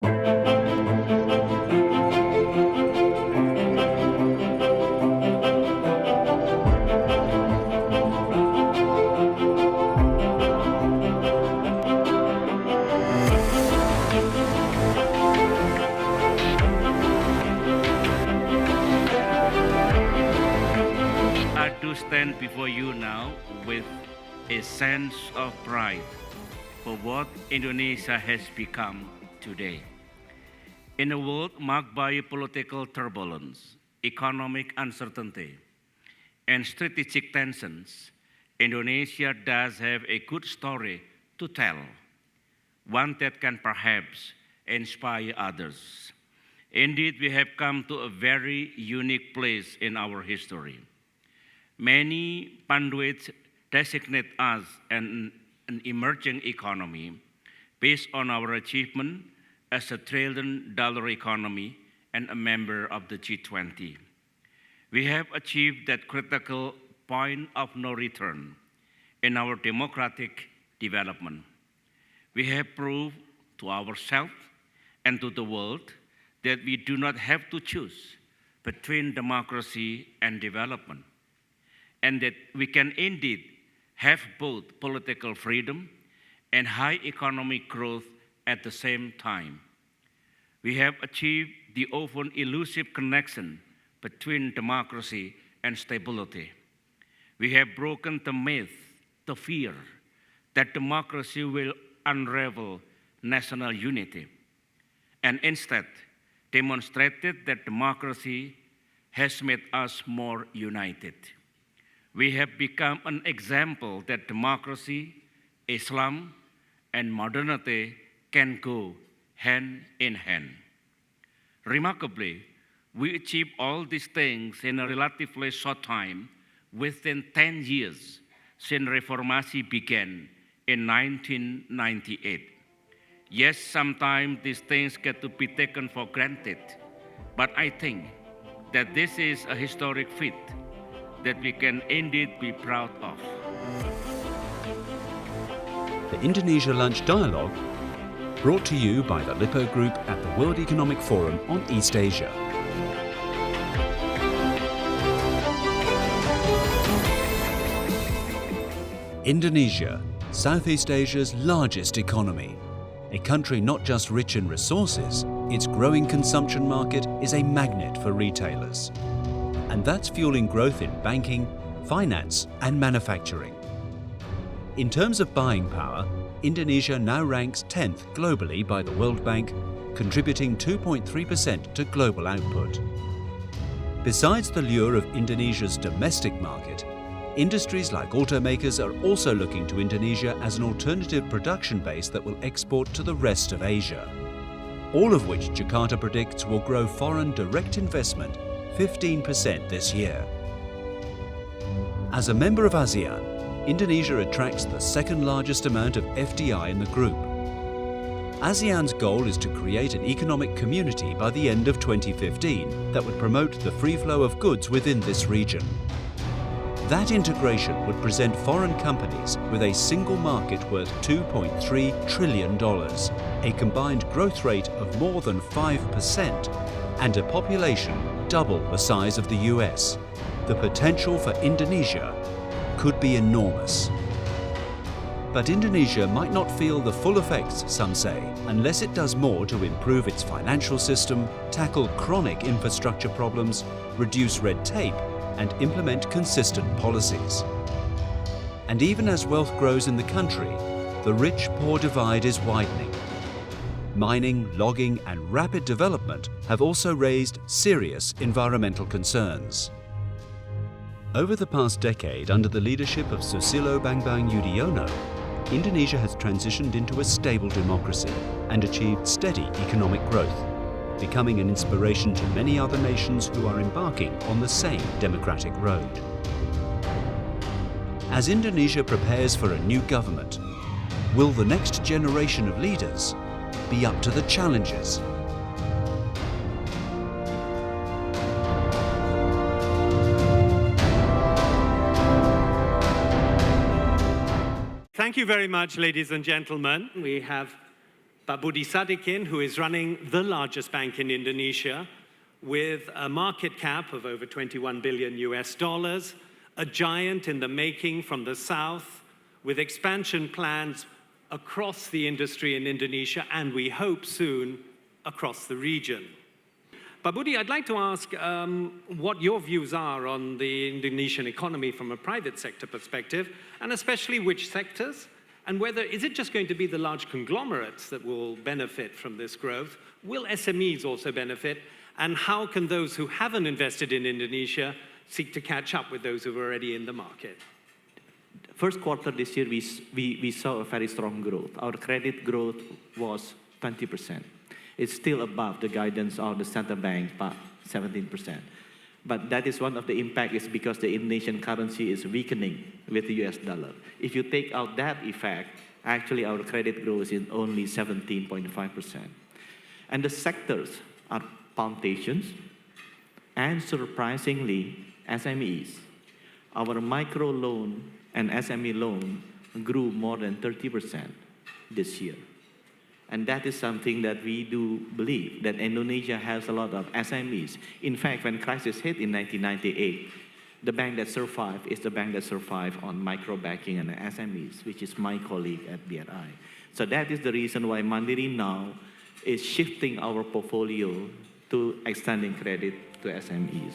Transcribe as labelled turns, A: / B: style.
A: I do stand before you now with a sense of pride for what Indonesia has become today. In a world marked by political turbulence, economic uncertainty, and strategic tensions, Indonesia does have a good story to tell, one that can perhaps inspire others. Indeed, we have come to a very unique place in our history. Many pundits designate us an emerging economy based on our achievement as a trillion-dollar economy and a member of the G20. We have achieved that critical point of no return in our democratic development. We have proved to ourselves and to the world that we do not have to choose between democracy and development, and that we can indeed have both political freedom and high economic growth at the same time. We have achieved the often elusive connection between democracy and stability. We have broken the myth, the fear, that democracy will unravel national unity, and instead demonstrated that democracy has made us more united. We have become an example that democracy, Islam, and modernity can go hand in hand. Remarkably, we achieved all these things in a relatively short time, within 10 years since Reformasi began in 1998. Yes, sometimes these things get to be taken for granted, but I think that this is a historic feat that we can indeed be proud of.
B: The Indonesia Lunch Dialogue, brought to you by the Lippo Group at the World Economic Forum on East Asia. Indonesia, Southeast Asia's largest economy. A country not just rich in resources, its growing consumption market is a magnet for retailers. And that's fueling growth in banking, finance, and manufacturing. In terms of buying power, Indonesia now ranks 10th globally by the World Bank, contributing 2.3% to global output. Besides the lure of Indonesia's domestic market, industries like automakers are also looking to Indonesia as an alternative production base that will export to the rest of Asia. All of which Jakarta predicts will grow foreign direct investment 15% this year. As a member of ASEAN, Indonesia attracts the second largest amount of FDI in the group. ASEAN's goal is to create an economic community by the end of 2015 that would promote the free flow of goods within this region. That integration would present foreign companies with a single market worth $2.3 trillion, a combined growth rate of more than 5%, and a population double the size of the US. The potential for Indonesia could be enormous. But Indonesia might not feel the full effects, some say, unless it does more to improve its financial system, tackle chronic infrastructure problems, reduce red tape, and implement consistent policies. And even as wealth grows in the country, the rich-poor divide is widening. Mining, logging, and rapid development have also raised serious environmental concerns. Over the past decade, under the leadership of Susilo Bambang Yudhoyono, Indonesia has transitioned into a stable democracy and achieved steady economic growth, becoming an inspiration to many other nations who are embarking on the same democratic road. As Indonesia prepares for a new government, will the next generation of leaders be up to the challenges?
C: Thank you very much, ladies and gentlemen. We have Pak Budi Sadikin, who is running the largest bank in Indonesia, with a market cap of over 21 billion US dollars, a giant in the making from the south, with expansion plans across the industry in Indonesia, and we hope soon across the region. Pak Budi, I'd like to ask what your views are on the Indonesian economy from a private sector perspective, and especially which sectors, and whether, is it just going to be the large conglomerates that will benefit from this growth? Will SMEs also benefit? And how can those who haven't invested in Indonesia seek to catch up with those who are already in the market?
D: First quarter this year, we saw a very strong growth. Our credit growth was 20%. It's still above the guidance of the central bank, by 17%. But that is one of the impact is because the Indonesian currency is weakening with the US dollar. If you take out that effect, actually our credit growth is only 17.5%. And the sectors are plantations and surprisingly SMEs. Our micro loan and SME loan grew more than 30% this year. And that is something that we do believe, that Indonesia has a lot of SMEs. In fact, when crisis hit in 1998, the bank that survived is the bank that survived on micro banking and SMEs, which is my colleague at BRI. So that is the reason why Mandiri now is shifting our portfolio to extending credit to SMEs.